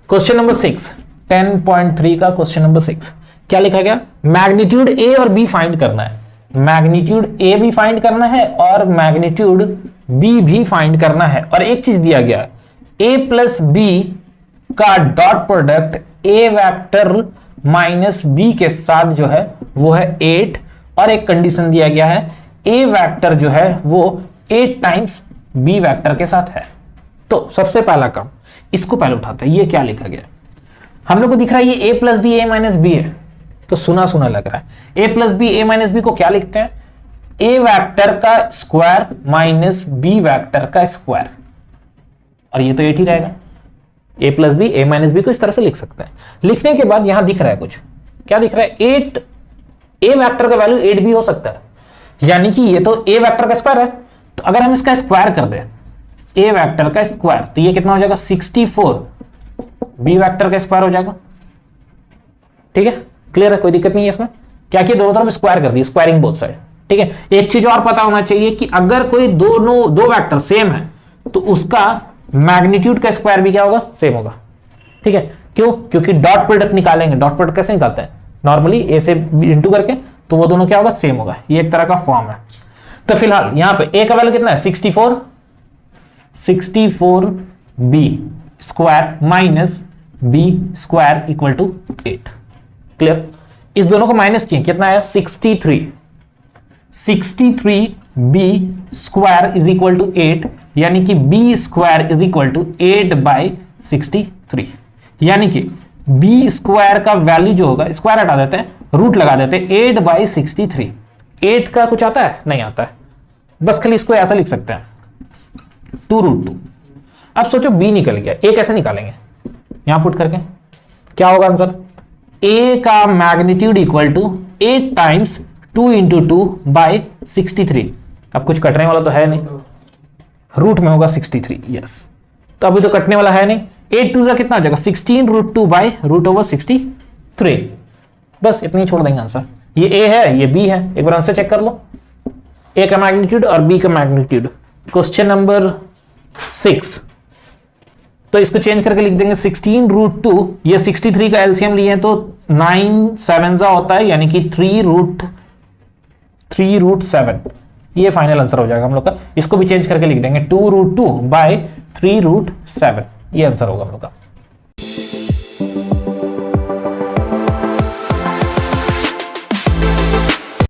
Question number 6, 10.3 का question number 6 क्या लिखा गया? मैग्नीट्यूड ए और बी फाइंड करना है। मैग्नीट्यूड ए भी फाइंड करना है और मैग्नीट्यूड बी भी फाइंड करना है। और एक चीज दिया गया है, ए प्लस बी का dot product A vector minus B के साथ जो है वो है 8, और एक कंडीशन दिया गया है ए वेक्टर जो है वो 8 टाइम्स बी वेक्टर के साथ है। तो सबसे पहला काम इसको पहले उठाते हैं। ये क्या लिखा गया? हम लोग को दिख रहा है ये ए प्लस बी ए माइनस बी है, तो सुना सुना लग रहा है। A plus B A minus B को क्या लिखते हैं? ए वेक्टर का स्क्वायर माइनस बी वेक्टर का स्क्वायर, और ये तो 8 ही रहेगा। ए प्लस बी ए माइनस बी को इस तरह से लिख सकते हैं। लिखने के बाद यहां दिख रहा है कुछ, क्या दिख रहा है? 8, ए वेक्टर का वैल्यू 8 भी हो सकता है, यानी कि ये तो ए वेक्टर का स्क्वायर है। तो अगर हम इसका स्क्वायर कर दें ए वेक्टर का स्क्वायर, तो ये कितना हो जाएगा? 64 बी वेक्टर का स्क्वायर हो जाएगा। ठीक है, क्लियर है, कोई दिक्कत नहीं है इसमें। क्या किया? दोनों तरफ स्क्वायर कर दिया, स्क्वायरिंग बोथ साइड। ठीक है, एक चीज और पता होना चाहिए कि अगर कोई दो वेक्टर सेम है तो उसका मैग्नीट्यूड का स्क्वायर भी क्या होगा? सेम होगा। ठीक है, क्यों? क्योंकि डॉट प्रोडक्ट निकालेंगे। डॉट प्रोडक्ट कैसे निकालते हैं? नॉर्मली ए से इंटू करके, तो वो दोनों क्या होगा? सेम होगा। ये एक तरह का फॉर्म है। तो फिलहाल यहां पे ए का वैल्यू कितना है? 64 B square minus B square equal to 8। Clear? इस दोनों को माइनस किए, कितना आया? 63 B square is equal to 8, यानी कि B square is equal to 8 by 63, यानी कि बी स्क्वायर का वैल्यू जो होगा, स्क्वायर हटा देते हैं, रूट लगा देते हैं, 8 बाई 63। 8 का कुछ आता है? नहीं आता है, बस खाली इसको ऐसा लिख सकते हैं 2√2। अब सोचो बी निकल गया, ए कैसे निकालेंगे? यहां पुट करके क्या होगा आंसर? ए का magnitude equal to 8 times 2 into 2 by 63। अब कुछ कटने वाला तो है नहीं, रूट में होगा 63। यस, तो अभी तो कटने वाला है नहीं। 8 2 कितना हो जाएगा? 16√2 बाई रूट ओवर 63। बस इतनी छोड़ देंगे आंसर। ये ए है, ये बी है। एक बार आंसर चेक कर लो, ए का मैग्नीट्यूड और बी का मैग्नीट्यूड। क्वेश्चन नंबर 6, तो इसको चेंज करके लिख देंगे 16√2। ये 63 का एलसीएम लिए हैं तो 9 7 होता है, यानी कि 3√7। ये फाइनल आंसर हो जाएगा हम लोग का। इसको भी चेंज करके लिख देंगे 2√2 बाय 3√7। ये आंसर होगा हम लोग का।